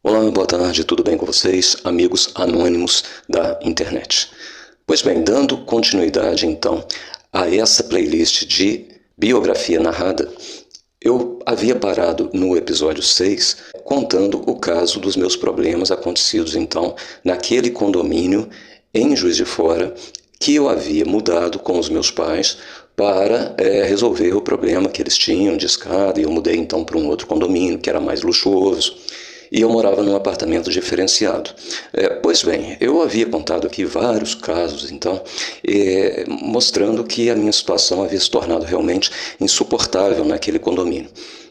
Olá, boa tarde, tudo bem com vocês, amigos anônimos da internet? Pois bem, dando continuidade então a essa playlist de biografia narrada, eu havia parado no episódio 6 contando o caso dos meus problemas acontecidos então naquele condomínio em Juiz de Fora que eu havia mudado com os meus pais para resolver o problema que eles tinham de escada, e eu mudei então para um outro condomínio que era mais luxuoso. E eu morava num apartamento diferenciado. Pois bem, eu havia contado aqui vários casos, então, mostrando que a minha situação havia se tornado realmente insuportável naquele condomínio.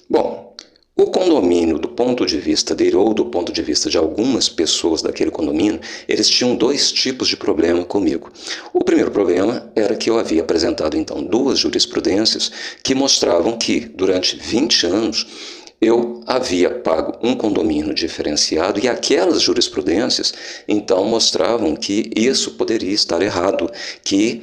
Bom, o condomínio, do ponto de vista dele, ou do ponto de vista de algumas pessoas daquele condomínio, eles tinham dois tipos de problema comigo. O primeiro problema era que eu havia apresentado, então, duas jurisprudências que mostravam que, durante 20 anos, eu havia pago um condomínio diferenciado, e aquelas jurisprudências então mostravam que isso poderia estar errado, que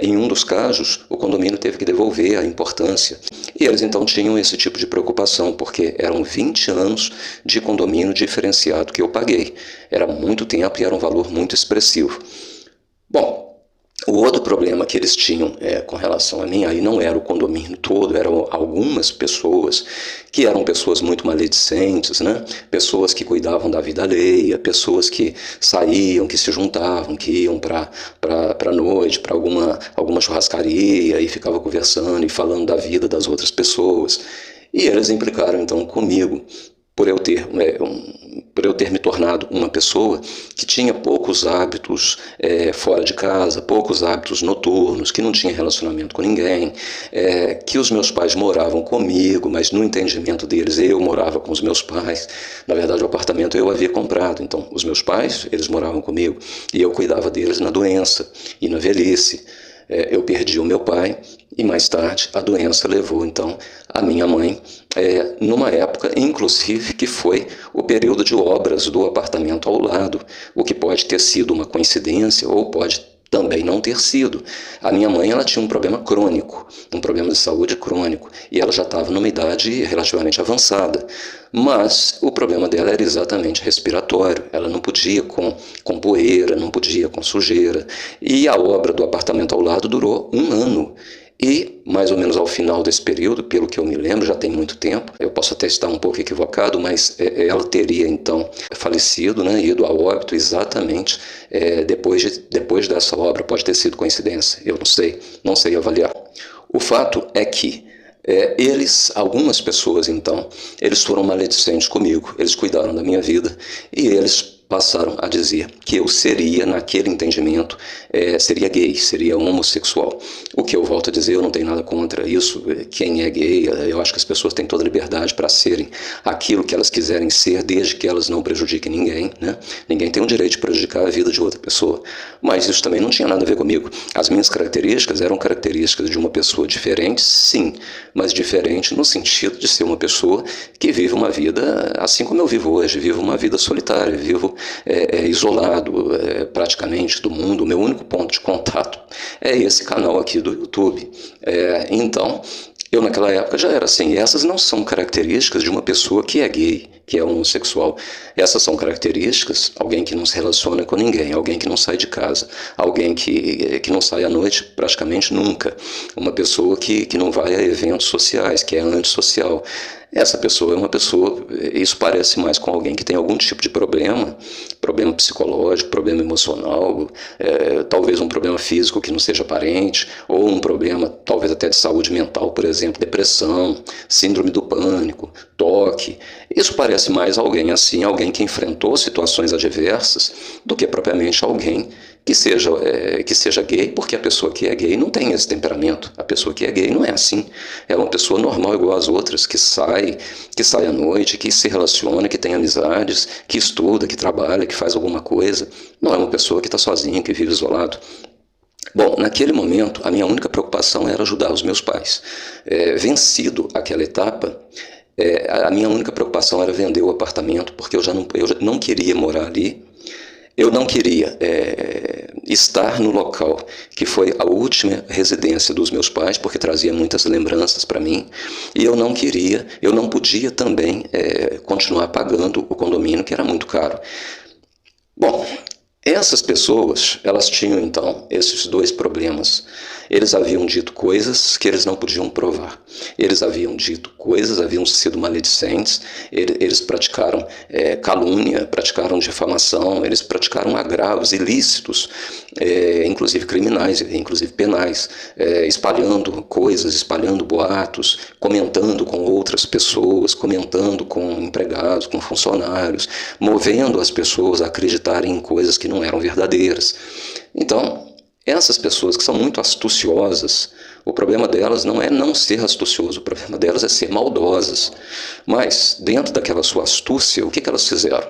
em um dos casos o condomínio teve que devolver a importância. E eles então tinham esse tipo de preocupação, porque eram 20 anos de condomínio diferenciado que eu paguei. Era muito tempo e era um valor muito expressivo. Bom, o outro problema que eles tinham com relação a mim, aí não era o condomínio todo, eram algumas pessoas que eram pessoas muito maledicentes, né? Pessoas que cuidavam da vida alheia, pessoas que saíam, que se juntavam, que iam para a noite, para alguma churrascaria e ficavam conversando e falando da vida das outras pessoas. E eles implicaram então comigo por por eu ter me tornado uma pessoa que tinha poucos hábitos fora de casa, poucos hábitos noturnos, que não tinha relacionamento com ninguém, que os meus pais moravam comigo, mas no entendimento deles eu morava com os meus pais. Na verdade, o apartamento eu havia comprado, então os meus pais, eles moravam comigo e eu cuidava deles na doença e na velhice. Eu perdi o meu pai e mais tarde a doença levou então a minha mãe, numa época inclusive que foi o período de obras do apartamento ao lado, o que pode ter sido uma coincidência ou pode também não ter sido. A minha mãe, ela tinha um problema crônico, um problema de saúde crônico, e ela já estava numa idade relativamente avançada. Mas o problema dela era exatamente respiratório. Ela não podia com poeira, não podia com sujeira. E a obra do apartamento ao lado durou um ano. E, mais ou menos ao final desse período, pelo que eu me lembro, já tem muito tempo, eu posso até estar um pouco equivocado, mas ela teria então falecido, né, ido a óbito exatamente depois dessa obra. Pode ter sido coincidência, eu não sei avaliar. O fato é que algumas pessoas então, eles foram maledicentes comigo, eles cuidaram da minha vida e eles passaram a dizer que eu seria, naquele entendimento, seria gay, seria homossexual. O que eu volto a dizer, eu não tenho nada contra isso. Quem é gay, eu acho que as pessoas têm toda a liberdade para serem aquilo que elas quiserem ser, desde que elas não prejudiquem ninguém, né? Ninguém tem o direito de prejudicar a vida de outra pessoa. Mas isso também não tinha nada a ver comigo. As minhas características eram características de uma pessoa diferente, sim, mas diferente no sentido de ser uma pessoa que vive uma vida assim como eu vivo hoje, vivo uma vida solitária, vivo isolado praticamente do mundo. O meu único ponto de contato é esse canal aqui do YouTube. Então, eu naquela época já era assim. Essas não são características de uma pessoa que é gay, que é homossexual. Essas são características, alguém que não se relaciona com ninguém, alguém que não sai de casa, alguém que não sai à noite praticamente nunca, uma pessoa que não vai a eventos sociais, que é antissocial. Essa pessoa é uma pessoa, isso parece mais com alguém que tem algum tipo de problema psicológico, problema emocional, talvez um problema físico que não seja aparente, ou um problema talvez até de saúde mental, por exemplo, depressão, síndrome do pânico, toque. Isso parece mais alguém assim, alguém que enfrentou situações adversas, do que propriamente alguém que seja gay, porque a pessoa que é gay não tem esse temperamento. A pessoa que é gay não é assim. É uma pessoa normal igual às outras, que sai à noite, que se relaciona, que tem amizades, que estuda, que trabalha, que faz alguma coisa. Não é uma pessoa que está sozinha, que vive isolado. Bom, naquele momento, a minha única preocupação era ajudar os meus pais. Vencido aquela etapa, a minha única preocupação era vender o apartamento, porque eu já não queria morar ali. Eu não queria estar no local que foi a última residência dos meus pais, porque trazia muitas lembranças para mim, e eu não podia também continuar pagando o condomínio, que era muito caro. Bom, essas pessoas, elas tinham então esses dois problemas. Eles haviam dito coisas que eles não podiam provar. Eles haviam dito coisas, haviam sido maledicentes, eles praticaram calúnia, praticaram difamação, eles praticaram agravos ilícitos, inclusive criminais, inclusive penais, espalhando coisas, espalhando boatos, comentando com outras pessoas, comentando com empregados, com funcionários, movendo as pessoas a acreditarem em coisas que não eram verdadeiras. Então, essas pessoas que são muito astuciosas, o problema delas não é não ser astucioso, o problema delas é ser maldosas. Mas, dentro daquela sua astúcia, o que elas fizeram?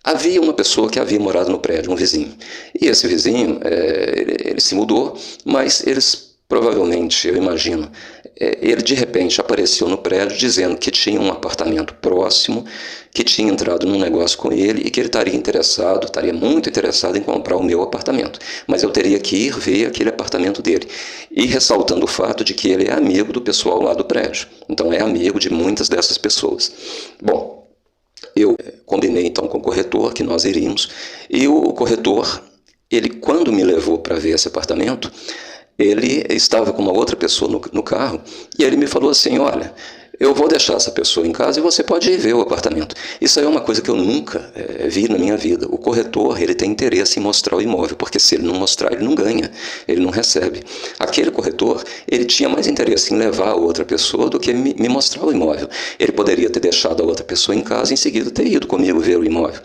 Havia uma pessoa que havia morado no prédio, um vizinho. E esse vizinho, ele se mudou, mas eles provavelmente, eu imagino, ele de repente apareceu no prédio dizendo que tinha um apartamento próximo, que tinha entrado num negócio com ele e que ele estaria muito interessado em comprar o meu apartamento. Mas eu teria que ir ver aquele apartamento dele. E ressaltando o fato de que ele é amigo do pessoal lá do prédio. Então é amigo de muitas dessas pessoas. Bom, eu combinei então com o corretor que nós iríamos. E o corretor, ele quando me levou para ver esse apartamento, ele estava com uma outra pessoa no carro e ele me falou assim, olha, eu vou deixar essa pessoa em casa e você pode ir ver o apartamento. Isso aí é uma coisa que eu nunca vi na minha vida. O corretor, ele tem interesse em mostrar o imóvel, porque se ele não mostrar, ele não ganha, ele não recebe. Aquele corretor, ele tinha mais interesse em levar a outra pessoa do que me mostrar o imóvel. Ele poderia ter deixado a outra pessoa em casa e em seguida ter ido comigo ver o imóvel.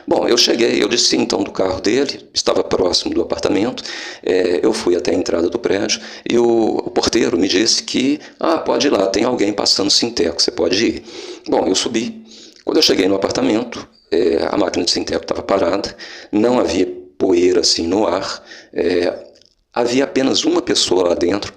Bom, eu cheguei, eu desci então do carro dele, estava próximo do apartamento, eu fui até a entrada do prédio e o porteiro me disse que, pode ir lá, tem alguém passando Sinteco, você pode ir. Bom, eu subi. Quando eu cheguei no apartamento, a máquina de Sinteco estava parada, não havia poeira assim no ar, havia apenas uma pessoa lá dentro,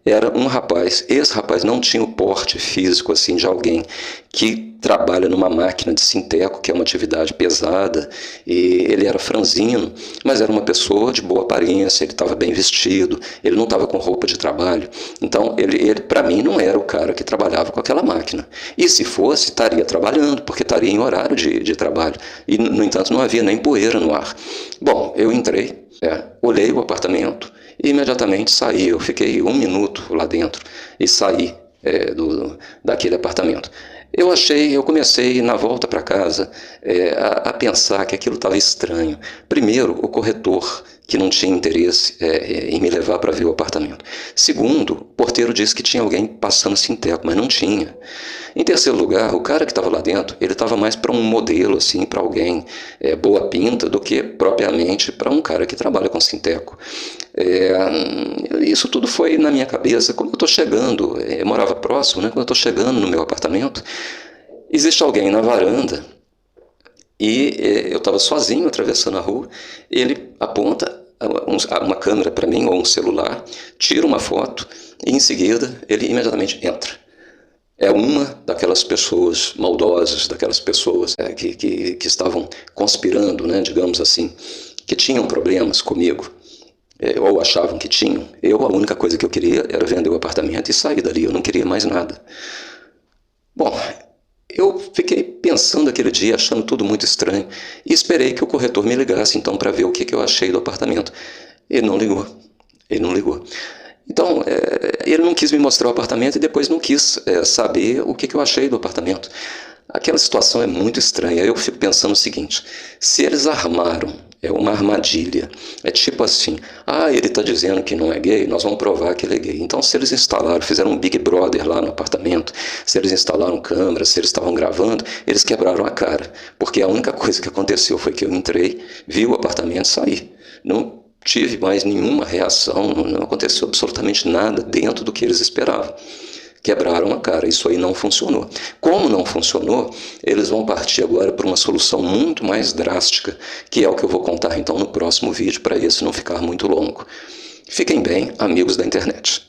era um rapaz. Esse rapaz não tinha o porte físico assim de alguém que trabalha numa máquina de Sinteco, que é uma atividade pesada, e ele era franzino, mas era uma pessoa de boa aparência, ele estava bem vestido, ele não estava com roupa de trabalho. Então, ele para mim, não era o cara que trabalhava com aquela máquina. E se fosse, estaria trabalhando, porque estaria em horário de trabalho. E, no entanto, não havia nem poeira no ar. Bom, eu entrei, olhei o apartamento e imediatamente saí. Eu fiquei 1 minuto lá dentro e saí daquele apartamento. Eu comecei na volta para casa a pensar que aquilo estava estranho. Primeiro, o corretor, que não tinha interesse em me levar para ver o apartamento. Segundo, o porteiro disse que tinha alguém passando Sinteco, mas não tinha. Em terceiro lugar, o cara que estava lá dentro, ele estava mais para um modelo, assim, para alguém boa pinta, do que propriamente para um cara que trabalha com Sinteco. Isso tudo foi na minha cabeça. Quando eu estou chegando, eu morava próximo, né? Quando eu estou chegando no meu apartamento, existe alguém na varanda e eu estava sozinho atravessando a rua, ele aponta uma câmera para mim ou um celular, tira uma foto e em seguida ele imediatamente entra. É uma daquelas pessoas maldosas, daquelas pessoas que estavam conspirando, né, digamos assim, que tinham problemas comigo, ou achavam que tinham. A única coisa que eu queria era vender o apartamento e sair dali, eu não queria mais nada. Bom, eu fiquei pensando aquele dia, achando tudo muito estranho, e esperei que o corretor me ligasse então para ver o que eu achei do apartamento. Ele não ligou. Então, ele não quis me mostrar o apartamento e depois não quis saber o que eu achei do apartamento. Aquela situação é muito estranha. Eu fico pensando o seguinte, se eles armaram uma armadilha, é tipo assim, ele está dizendo que não é gay, nós vamos provar que ele é gay. Então, se eles fizeram um Big Brother lá no apartamento, se eles instalaram câmeras, se eles estavam gravando, eles quebraram a cara. Porque a única coisa que aconteceu foi que eu entrei, vi o apartamento e saí. Não tive mais nenhuma reação, não aconteceu absolutamente nada dentro do que eles esperavam. Quebraram a cara, isso aí não funcionou. Como não funcionou, eles vão partir agora para uma solução muito mais drástica, que é o que eu vou contar então no próximo vídeo, para esse não ficar muito longo. Fiquem bem, amigos da internet.